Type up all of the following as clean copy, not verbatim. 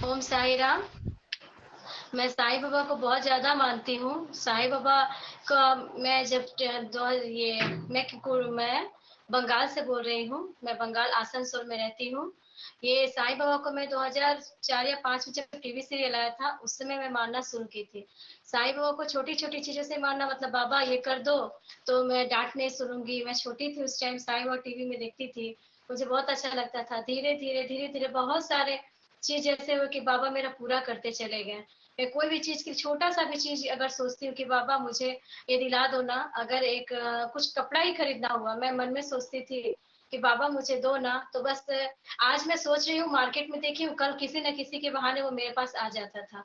ओम साई राम। मैं साईं बाबा को बहुत ज़्यादा मानती हूँ। साईं बाबा का मैं जब दो ये मैं बंगाल से बोल रही हूँ। मैं बंगाल आसनसोल में रहती हूँ। ये साईं बाबा को मैं 2004 या 5 में जब टीवी सीरियल आया था उस समय मैं मानना शुरू की थी। साईं बाबा को छोटी-छोटी चीज़ों से मानना, मतलब बाबा ये कर दो तो मैं डाँट नहीं सुनूँगी। मैं छोटी थी उस टाइम, साईं बाबा टीवी में देखती थी। मुझे बहुत अच्छा लगता था। धीरे-धीरे, धीरे-धीरे बहुत सारे चीज़ ऐसे हुए कि बाबा मेरा पूरा करते चले गए। मैं कोई भी चीज़ की छोटा-सा भी चीज़ अगर सोचती हूँ कि बाबा मुझे ये दिला दो ना, अगर एक कुछ कपड़ा ही खरीदना हुआ, मैं मन में सोचती थी कि बाबा मुझे दो ना, तो बस आज मैं सोच रही हूँ मार्केट में देखी हूँ, कल किसी न किसी के बहाने वो मेरे पास आ जाता था।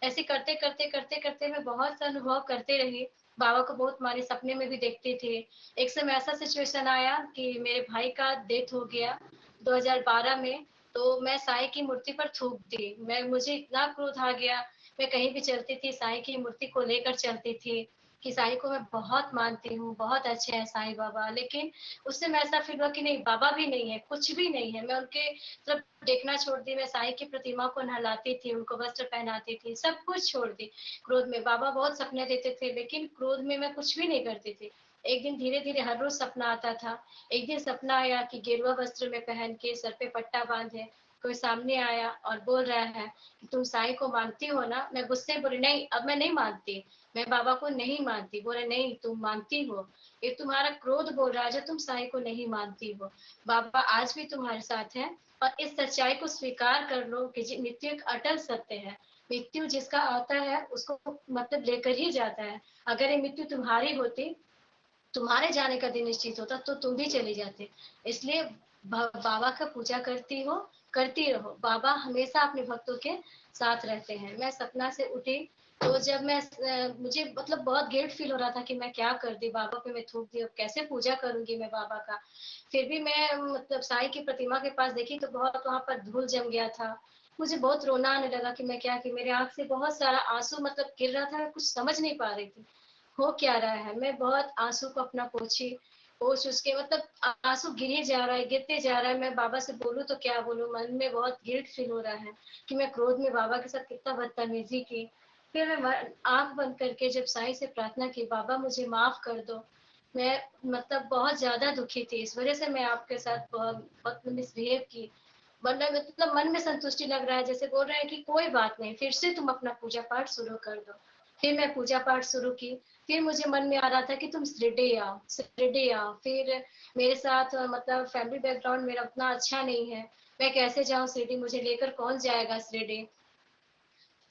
ऐसे करते-करते मैं बहुत सा अनुभव करते रही। बाबा को बहुत माने, सपने में भी देखती थी। एक समय ऐसा सिचुएशन आया कि मेरे भाई का डेथ हो गया 2012 में, तो मैं साईं की मूर्ति पर थूक दी। मुझे इतना क्रोध आ गया, मैं कहीं भी चलती थी साईं की मूर्ति को लेकर चलती थी कि साईं को मैं बहुत मानती हूँ, बहुत अच्छे हैं साईं बाबा। लेकिन उस समय ऐसा फील हुआ कि नहीं, बाबा भी नहीं है, कुछ भी नहीं है। मैं उनके तरफ देखना छोड़ दी। मैं साईं की प्रतिमा को नहलाती थी, उनको वस्त्र पहनाती थी, सब कुछ छोड़ दी क्रोध में। बाबा बहुत सपने देते थे लेकिन क्रोध में मैं कुछ भी नहीं करती थी। एक दिन धीरे-धीरे हर रोज़ सपना आता था। एक दिन सपना आया कि गेरुआ वस्त्र में पहन के, सर पे पट्टा बाँधे, कोई सामने आया और बोल रहा है कि तुम साईं को मानती हो ना? मैं गुस्से में बोली नहीं, अब मैं नहीं मानती। मैं बाबा को नहीं मानती। बोले नहीं, तुम मानती हो। ये तुम्हारा क्रोध बोल रहा है जो तुम साईं को नहीं मानती हो। बाबा आज भी तुम्हारे साथ हैं और इस सच्चाई को स्वीकार कर लो कि मृत्यु एक अटल सत्य है। मृत्यु जिसका आता है उसको मतलब लेकर ही जाता है। अगर ये मृत्यु तुम्हारी होती, तुम्हारे जाने का दिन निश्चित होता तो तुम भी चले जाते। इसलिए बाबा का पूजा करती रहो। बाबा हमेशा अपने भक्तों के साथ रहते हैं। मैं सपना से उठी तो जब मुझे मतलब बहुत गिल्ट फील हो रहा था कि मैं क्या कर दी, बाबा पे मैं थूक दी, अब कैसे पूजा करूंगी मैं बाबा का। फिर भी मैं मतलब साईं की प्रतिमा के पास देखी तो बहुत वहां पर धूल जम गया था। मुझे बहुत रोना आने लगा कि मैं क्या, कि मेरे आंख से बहुत सारा आंसू मतलब गिर रहा था। मैं कुछ समझ नहीं पा रही थी हो क्या रहा है। मैं बहुत आंसू को अपना पोंछ उसके मतलब आंसू गिर ही जा रहा है, गिरते जा रहा है। मैं बाबा से बोलूं तो क्या बोलूं, मन में बहुत गिल्ट फील हो रहा है कि मैं क्रोध में बाबा के साथ कितना बदतमीजी की। फिर मैं आंख बंद करके जब साईं से प्रार्थना की, बाबा मुझे माफ कर दो। मैं मतलब बहुत ज्यादा दुखी थी, इस वजह से मैं आपके साथ बहुत मिसबिहेव की। वरना मतलब मन में संतुष्टि लग रहा है, जैसे बोल रहे हैं कि कोई बात नहीं, फिर से तुम अपना पूजा पाठ शुरू कर दो। फिर मैं पूजा पाठ शुरू की। फिर मुझे मन में आ रहा था कि तुम शिरडी आओ। फिर मेरे साथ मतलब फैमिली बैकग्राउंड मेरा उतना अच्छा नहीं है, मैं कैसे जाऊँ शिरडी, मुझे लेकर कौन जाएगा शिरडी।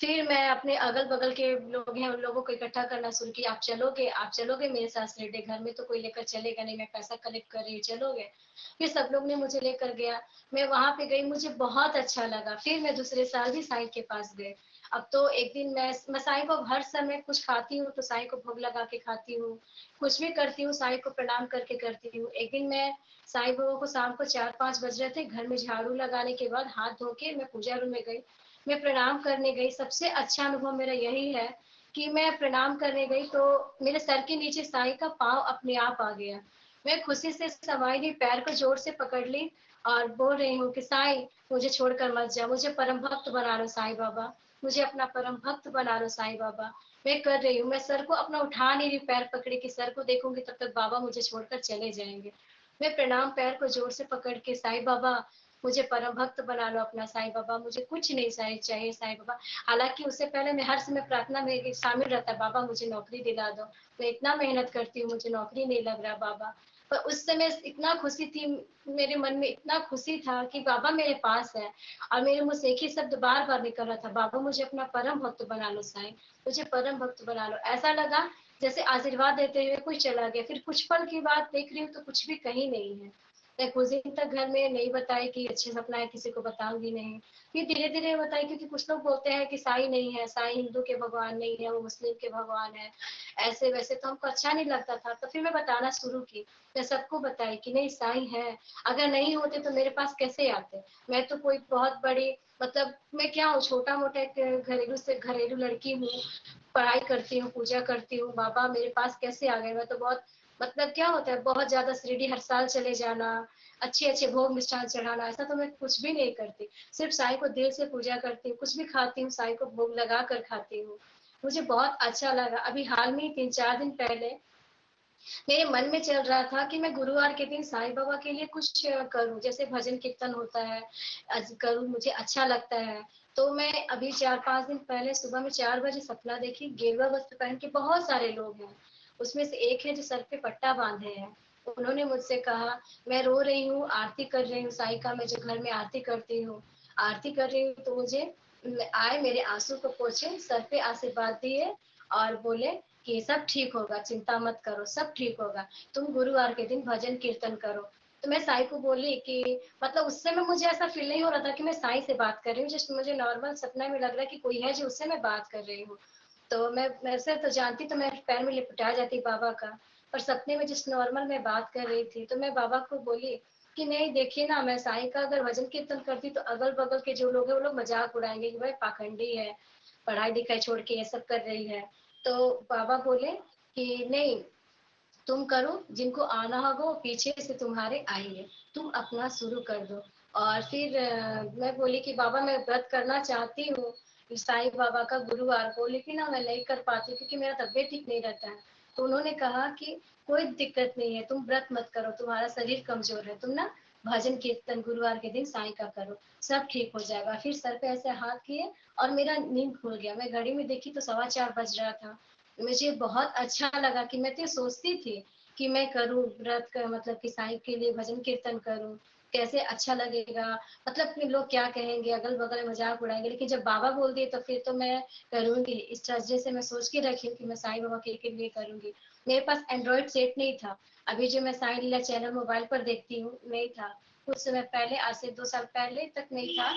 फिर मैं अपने अगल-बगल के लोग हैं, उन लोगों को इकट्ठा करना शुरू किया। आप चलोगे मेरे साथ शिरडी? घर में तो कोई लेकर चलेगा नहीं, मैं पैसा कलेक्ट कर रही हूँ, चलोगे? फिर सब लोग ने मुझे लेकर गया। मैं वहाँ पे गई, मुझे बहुत अच्छा लगा। फिर मैं दूसरे साल भी साईं के पास गई। अब तो एक दिन मैं साईं को हर समय कुछ खाती हूँ तो साईं को भोग लगा के खाती हूँ। कुछ भी करती हूँ साईं को प्रणाम करके करती हूँ। एक दिन मैं साईं बाबा को शाम को 4-5 बज रहे थे, घर में झाड़ू लगाने के बाद हाथ धो के मैं पूजा रूम में गई। मैं प्रणाम करने गई, सबसे अच्छा अनुभव मेरा यही है कि मैं प्रणाम करने गई तो मेरे सर के नीचे साईं का पाँव अपने आप आ गया। मैं खुशी से समाई नहीं, पैर को जोर से पकड़ ली और बोल रही हूँ कि साईं मुझे छोड़कर मत जा, मुझे परम भक्त बना लो साईं बाबा, मुझे अपना परम भक्त बना लो साईं बाबा। मैं कर रही हूँ, मैं सर को अपना उठा नहीं रही, पैर पकड़े कि सर को देखूंगी तब तक बाबा मुझे छोड़कर चले जाएंगे। मैं प्रणाम पैर को जोर से पकड़ के, साईं बाबा मुझे परम भक्त बना लो अपना साईं बाबा, मुझे कुछ नहीं चाहिए साईं बाबा। हालांकि उससे पहले मैं हर समय प्रार्थना में शामिल रहता, बाबा मुझे नौकरी दिला दो, मैं इतना मेहनत करती हूँ मुझे नौकरी नहीं लग रहा बाबा। पर उस समय इतना खुशी थी, मेरे मन में इतना खुशी था कि बाबा मेरे पास है। और मेरे मुंह से एक ही शब्द बार बार निकल रहा था, बाबा मुझे अपना परम भक्त बना लो साईं, मुझे परम भक्त बना लो। ऐसा लगा जैसे आशीर्वाद देते हुए कोई चला गया। फिर कुछ पल की बात देख रही हूँ तो कुछ भी कहीं नहीं है। मैं कुछ दिन तक घर में नहीं बताई कि अच्छे सपना है, किसी को बताऊंगी नहीं। फिर धीरे धीरे बताई, क्योंकि कुछ लोग बोलते हैं कि साईं नहीं है, साईं हिंदू के भगवान नहीं है, वो मुस्लिम के भगवान है, ऐसे वैसे, तो हमको अच्छा नहीं लगता था। तो फिर मैं बताना शुरू की, मैं सबको बताई कि नहीं साईं है, अगर नहीं होते तो मेरे पास कैसे आते। मैं तो कोई बहुत बड़ी मतलब मैं क्या हूँ, छोटा मोटा एक घरेलू लड़की हूँ, पढ़ाई करती हूँ, पूजा करती हूँ, बाबा मेरे पास कैसे आ गए। मैं तो बहुत मतलब क्या होता है, बहुत ज्यादा शिरडी हर साल चले जाना, अच्छे अच्छे भोग मिष्ठान चढ़ाना, ऐसा तो मैं कुछ भी नहीं करती। सिर्फ साईं को दिल से पूजा करती हूँ, कुछ भी खाती हूँ साईं को भोग लगा कर खाती हूँ। मुझे बहुत अच्छा लगा। अभी हाल में ही 3-4 दिन पहले मेरे मन में चल रहा था कि मैं गुरुवार के दिन साईं बाबा के लिए कुछ करूं, जैसे भजन कीर्तन होता है, करूं, मुझे अच्छा लगता है। तो मैं अभी 4-5 दिन पहले सुबह में 4 बजे सपना देखी, गेरुआ वस्त्र पहन के बहुत सारे लोग हैं। उसमें से एक है जो सर पे पट्टा बांधे हैं। उन्होंने मुझसे कहा, मैं रो रही हूँ, आरती कर रही हूँ साईं का, मैं जो घर में आरती करती हूँ, आरती कर रही हूँ, तो मुझे आए, मेरे आंसू को पोछे, सर पे आशीर्वाद दिए और बोले कि सब ठीक होगा, चिंता मत करो, सब ठीक होगा, तुम गुरुवार के दिन भजन कीर्तन करो। तो मैं साईं को बोली कि मतलब उस समय मुझे ऐसा फील नहीं हो रहा था कि मैं साईं से बात कर रही हूँ, जस्ट मुझे नॉर्मल सपना में लग रहा है कि कोई है जो उससे मैं बात कर रही हूँ। तो मैं वैसे तो जानती तो मैं पैर में लिपटा जाती बाबा का, पर सपने में जिस नॉर्मल मैं बात कर रही थी, तो मैं बाबा को बोली कि नहीं देखिए ना, मैं साईं का अगर भजन कीर्तन करती तो अगल बगल के जो लोग हैं वो लोग मजाक उड़ाएंगे कि भाई पाखंडी है, पढ़ाई लिखाई छोड़ के ये सब कर रही है। तो बाबा बोले कि नहीं, तुम करो, जिनको आना होगा वो पीछे से तुम्हारे आएंगे, तुम अपना शुरू कर दो। और फिर मैं बोली कि बाबा मैं व्रत करना चाहती हूँ साईं बाबा का गुरुवार को, लेकिन ना मैं नहीं कर पाती क्योंकि मेरा तबीयत ठीक नहीं रहता है। तो उन्होंने कहा कि कोई दिक्कत नहीं है, तुम व्रत मत करो, तुम्हारा शरीर कमजोर है, तुम ना भजन कीर्तन गुरुवार के दिन साईं का करो, सब ठीक हो जाएगा। फिर सर पे ऐसे हाथ किए और मेरा नींद खुल गया। मैं घड़ी में देखी तो 4:15 बज रहा था। मुझे बहुत अच्छा लगा कि मैं तो सोचती थी कि मैं करूँ व्रत का, मतलब कि साईं के लिए भजन कीर्तन करूँ, कैसे अच्छा लगेगा, मतलब कि लोग क्या कहेंगे, अगल बगल मजाक उड़ाएंगे, लेकिन जब बाबा बोल दिए तो फिर तो मैं करूंगी। इस वजह से मैं सोच के रखी हूँ कि मैं साईं बाबा के लिए करूंगी। मेरे पास एंड्रॉइड सेट नहीं था, अभी जो मैं साईं लीला चैनल मोबाइल पर देखती हूँ नहीं था, कुछ समय पहले, आज से 2 साल पहले तक नहीं था।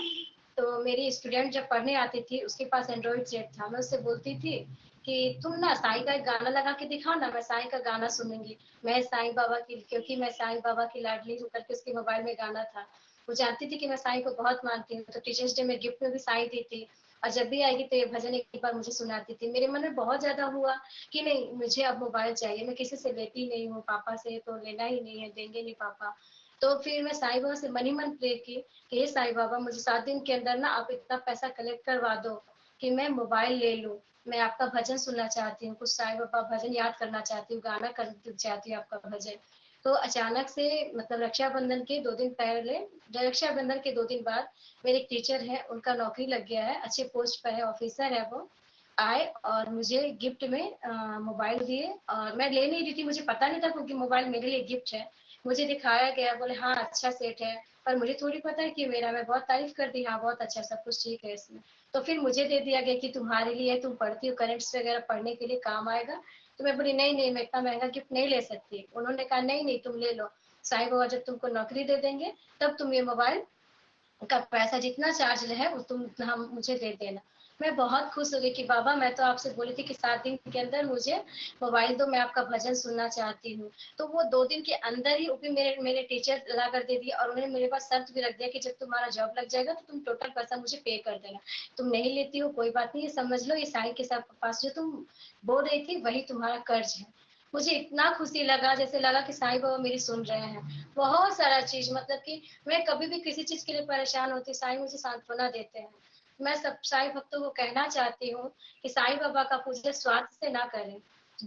तो मेरी स्टूडेंट जब पढ़ने आती थी उसके पास एंड्रॉइड सेट था, मैं उससे बोलती थी कि तुम ना साईं का एक गाना लगा के दिखाओ ना, मैं साईं का गाना सुनूंगी। मैं साईं बाबा की, क्योंकि मैं साईं बाबा की लाडली हूँ करके उसके मोबाइल में गाना था। वो जानती थी कि मैं साईं को बहुत मानती हूँ, तो टीचर्स डे में गिफ्ट में भी साईं दी थी, और जब भी आएगी तो ये भजन एक बार मुझे सुनाती थी। मेरे मन में बहुत ज्यादा हुआ कि नहीं, मुझे अब मोबाइल चाहिए, मैं किसी से लेती नहीं हूँ, पापा से तो लेना ही नहीं है, देंगे नहीं पापा। तो फिर मैं साईं बाबा से मन ही मन प्रे की कि हे साईं बाबा, मुझे 7 दिन के अंदर ना आप इतना पैसा कलेक्ट करवा दो कि मैं मोबाइल ले लूँ, मैं आपका भजन सुनना चाहती हूँ, कुछ साईं बाबा भजन याद करना चाहती हूँ, गाना कर चाहती हूँ आपका भजन। तो अचानक से, मतलब रक्षाबंधन के 2 दिन पहले, रक्षाबंधन के 2 दिन बाद, मेरे एक टीचर है, उनका नौकरी लग गया है, अच्छे पोस्ट पर है, ऑफिसर है वो, आए और मुझे गिफ्ट में मोबाइल दिए। और मैं ले नहीं रही थी, मुझे पता नहीं था क्योंकि मोबाइल मेरे लिए गिफ्ट है। मुझे दिखाया गया, बोले हाँ अच्छा सेट है, पर मुझे थोड़ी पता है कि मेरा, मैं बहुत तारीफ कर दी, हाँ बहुत अच्छा, सब कुछ ठीक है इसमें। तो फिर मुझे दे दिया गया कि तुम्हारे लिए, तुम पढ़ती हो, करेंट्स वगैरह पढ़ने के लिए काम आएगा। तो मैं बोली नहीं नहीं, मैं इतना महंगा गिफ्ट नहीं ले सकती। उन्होंने कहा नहीं नहीं, तुम ले लो, साईं बाबा जब तुमको नौकरी दे देंगे तब तुम ये मोबाइल का पैसा जितना चार्ज है वो तुम हम मुझे दे देना। मैं बहुत खुश हो गई कि बाबा, मैं तो आपसे बोली थी कि 7 दिन के अंदर मुझे मोबाइल दो, मैं आपका भजन सुनना चाहती हूँ। तो वो 2 दिन के अंदर ही, वो भी मेरे मेरे टीचर ला कर दे दिया, और उन्होंने मेरे पास शर्त भी रख दिया कि जब तुम्हारा जॉब लग जाएगा तो तुम टोटल पैसा मुझे पे कर देना। तुम नहीं लेती हो कोई बात नहीं, ये समझ लो ये साईं के साथ पास जो तुम बोल रही थी वही तुम्हारा कर्ज है। मुझे इतना खुशी लगा, जैसे लगा कि साईं बाबा मेरी सुन रहे हैं। बहुत सारा चीज, मतलब कि मैं कभी भी किसी चीज के लिए परेशान होती, साईं मुझे सांत्वना देते हैं। मैं सब साईं भक्तों को कहना चाहती हूँ कि साईं बाबा का पूजा स्वार्थ से ना करें,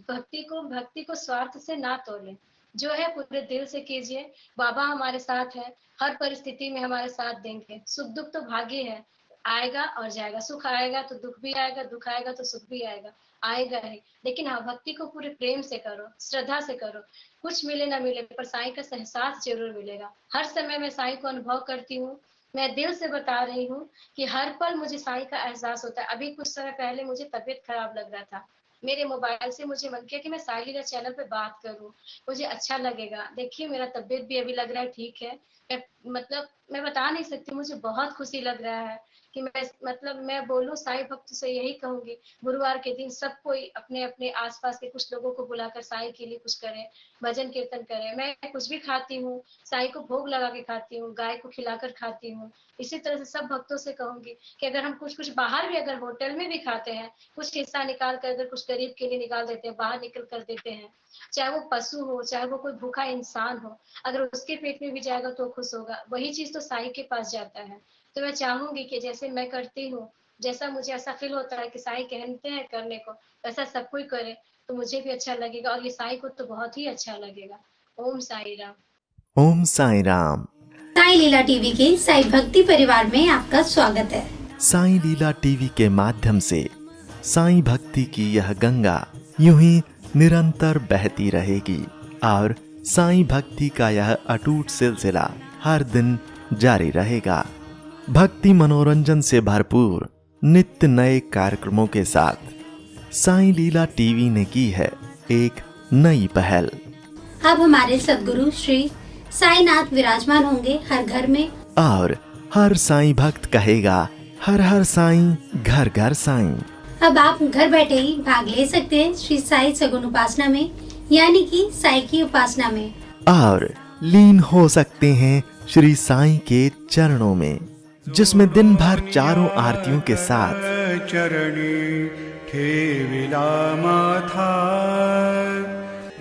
भक्ति को स्वार्थ से ना तोलें, जो है पूरे दिल से कीजिए। बाबा हमारे साथ है, हर परिस्थिति में हमारे साथ देंगे। सुख दुख तो भाग्य है, आएगा और जाएगा, सुख आएगा तो दुख भी आएगा, दुख आएगा तो सुख भी आएगा, आएगा ही। लेकिन हाँ, भक्ति को पूरे प्रेम से करो, श्रद्धा से करो, कुछ मिले ना मिले पर साईं का एहसास जरूर मिलेगा। हर समय मैं साईं को अनुभव करती हूँ, मैं दिल से बता रही हूँ कि हर पल मुझे साईं का एहसास होता है। अभी कुछ समय पहले मुझे तबीयत खराब लग रहा था, मेरे मोबाइल से मुझे मन किया कि मैं साई लीला चैनल पे बात करूं, मुझे अच्छा लगेगा। देखिए मेरा तबीयत भी अभी लग रहा है ठीक है। मैं, मतलब मैं बता नहीं सकती, मुझे बहुत खुशी लग रहा है कि मैं बोलूँ साईं भक्त से यही कहूँगी, गुरुवार के दिन सब कोई अपने-अपने आस-पास के कुछ लोगों को बुलाकर साईं के लिए कुछ करें, भजन कीर्तन करें। मैं कुछ भी खाती हूँ, साईं को भोग लगा के खाती हूँ, गाय को खिलाकर खाती हूँ। इसी तरह से सब भक्तों से कहूँगी कि अगर हम कुछ-कुछ बाहर भी अगर होटल में भी खाते हैं, कुछ हिस्सा निकाल कर अगर कुछ गरीब के लिए निकाल देते हैं, बाहर निकल कर देते हैं, चाहे वो पशु हो, चाहे वो कोई भूखा इंसान हो, अगर उसके पेट में भी जाएगा तो खुश होगा। वही चीज़ तो साईं के पास जाता है। तो मैं चाहूँगी कि जैसे मैं करती हूँ, जैसा मुझे ऐसा फ़ील होता है कि साईं कहते हैं करने को, वैसा सब कोई करे, तो मुझे भी अच्छा लगेगा और ये साईं को तो बहुत ही अच्छा लगेगा। ओम साईं राम। ओम साईं राम। साईं लीला टीवी के साईं भक्ति परिवार में आपका स्वागत है। साईं लीला टीवी के माध्यम से साईं भक्ति की यह गंगा यूं ही निरंतर बहती रहेगी और साईं भक्ति का यह अटूट सिलसिला हर दिन जारी रहेगा। भक्ति मनोरंजन से भरपूर नित्य नए कार्यक्रमों के साथ साईं लीला टीवी ने की है एक नई पहल। अब हमारे सद्गुरु श्री साईनाथ विराजमान होंगे हर घर में और हर साईं भक्त कहेगा हर हर साईं, घर घर साईं। अब आप घर बैठे ही भाग ले सकते हैं श्री साई सगुन उपासना में, यानी कि साईं की उपासना में, और लीन हो सकते हैं श्री साईं के चरणों में, जिसमें दिन भर चारों आरतियों के साथ चरणी ठेविला माथा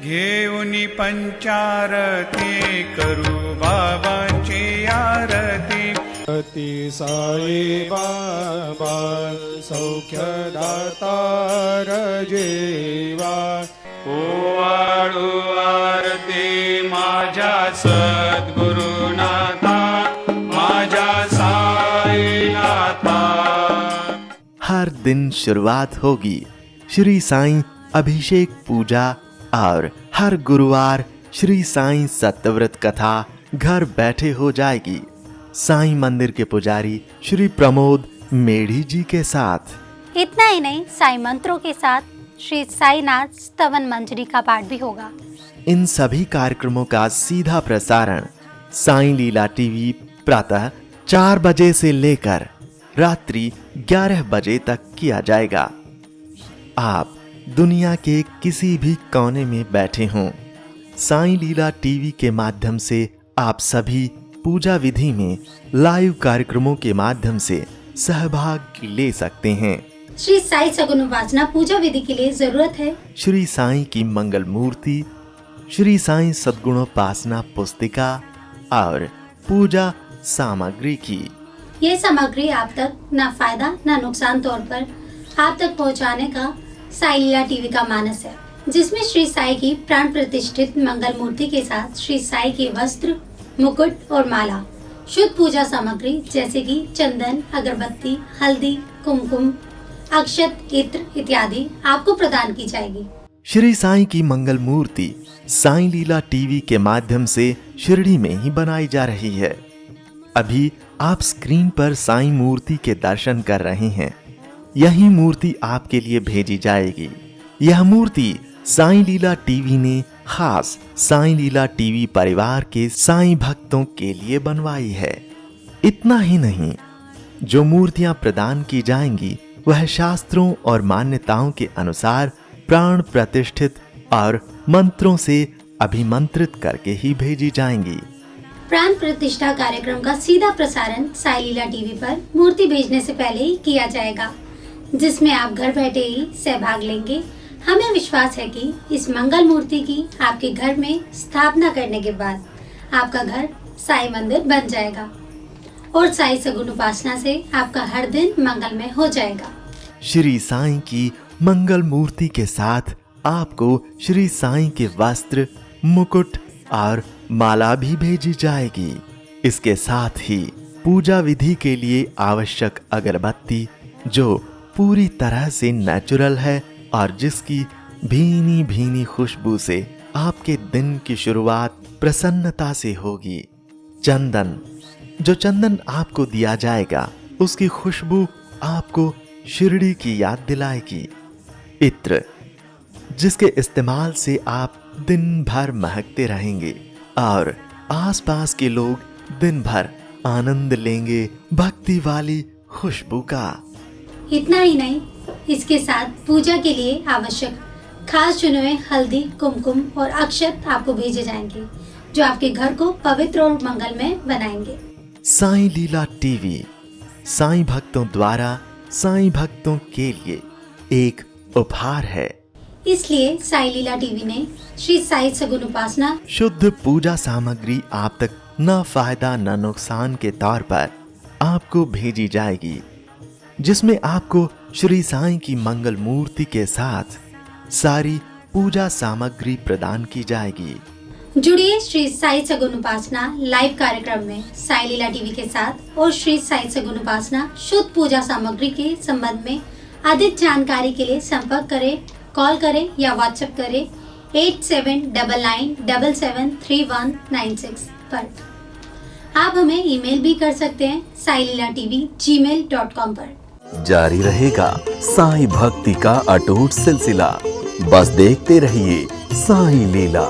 घेऊनी पंचारती करू बाबांची आरती। अति साई बाबा सौख्यदातार जेवा ओवाळू आरती माझ्या सद्गुरुनाथा माझ्या साईनाथा। हर दिन शुरुआत होगी श्री साईं अभिषेक पूजा और हर गुरुवार श्री साईं सत्यव्रत कथा घर बैठे हो जाएगी साईं मंदिर के पुजारी श्री प्रमोद मेढ़ी जी के साथ। इतना ही नहीं, साईं मंत्रों के साथ श्री साईनाथ स्तवन मंजरी का पाठ भी होगा। इन सभी कार्यक्रमों का सीधा प्रसारण साईं लीला टीवी प्रातः 4 बजे से लेकर रात्रि 11 बजे तक किया जाएगा। आप दुनिया के किसी भी कोने में बैठे हों, साईं लीला टीवी के माध्यम से आप सभी पूजा विधि में लाइव कार्यक्रमों के माध्यम से सहभाग ले सकते हैं। श्री साई सगुन उपासना पूजा विधि के लिए जरूरत है श्री साईं की मंगल मूर्ति, श्री साईं सद्गुणोपासना पुस्तिका और पूजा सामग्री की। ये सामग्री आप तक न फायदा न नुकसान तौर पर आप तक पहुंचाने का साईं लीला टीवी का मानस है, जिसमें श्री साईं की प्राण प्रतिष्ठित मंगल मूर्ति के साथ श्री साईं के वस्त्र, मुकुट और माला, शुद्ध पूजा सामग्री जैसे कि चंदन, अगरबत्ती, हल्दी, कुमकुम, अक्षत, इत्र इत्यादि आपको प्रदान की जाएगी। श्री साईं की मंगल मूर्ति साईं लीला टीवी के माध्यम से शिरडी में ही बनाई जा रही है। अभी आप स्क्रीन पर साईं मूर्ति के दर्शन कर रहे हैं। यही मूर्ति आपके लिए भेजी जाएगी। यह मूर्ति साईं लीला टीवी ने खास साईं लीला टीवी परिवार के साईं भक्तों के लिए बनवाई है। इतना ही नहीं, जो मूर्तियां प्रदान की जाएंगी वह शास्त्रों और मान्यताओं के अनुसार प्राण प्रतिष्ठित और मंत्रों से अभिमंत्रित करके ही भेजी जाएंगी। प्राण प्रतिष्ठा कार्यक्रम का सीधा प्रसारण साईं लीला टीवी पर मूर्ति भेजने से पहले ही किया जाएगा, जिसमें आप घर बैठे ही सहभाग लेंगे। हमें विश्वास है कि इस मंगल मूर्ति की आपके घर में स्थापना करने के बाद आपका घर साईं मंदिर बन जाएगा और साईं सगुन उपासना से आपका हर दिन मंगलमय हो जाएगा। श्री साईं की मंगल मूर्ति के साथ आपको श्री साईं के वस्त्र, मुकुट और माला भी भेजी जाएगी। इसके साथ ही पूजा विधि के लिए आवश्यक अगरबत्ती, जो पूरी तरह से नेचुरल है और जिसकी भीनी भीनी खुशबू से आपके दिन की शुरुआत प्रसन्नता से होगी। चंदन, जो चंदन आपको दिया जाएगा उसकी खुशबू आपको शिरडी की याद दिलाएगी। इत्र, जिसके इस्तेमाल से आप दिन भर महकते रहेंगे और आसपास के लोग दिन भर आनंद लेंगे भक्ति वाली खुशबू का। इतना ही नहीं, इसके साथ पूजा के लिए आवश्यक खास चुने हुए हल्दी, कुमकुम और अक्षत आपको भेजे जाएंगे, जो आपके घर को पवित्र और मंगलमय बनाएंगे। साईं लीला टीवी साईं भक्तों द्वारा साईं भक्तों के लिए एक उपहार है। इसलिए साईं लीला टीवी ने श्री साई सगुन उपासना शुद्ध पूजा सामग्री आप तक न फायदा न नुकसान के तौर पर आपको भेजी जाएगी, जिसमें आपको श्री साईं की मंगल मूर्ति के साथ सारी पूजा सामग्री प्रदान की जाएगी। जुड़िए श्री साई सगुन उपासना लाइव कार्यक्रम में साई लीला टीवी के साथ और श्री साई सगुन उपासना शुद्ध पूजा सामग्री के संबंध में अधिक जानकारी के लिए संपर्क करें, कॉल करें या व्हाट्सएप करें 8799773196 पर। आप हमें ईमेल भी कर सकते हैं saililatv@gmail.com पर। जारी रहेगा साईं भक्ति का अटूट सिलसिला। बस देखते रहिए साईं लीला।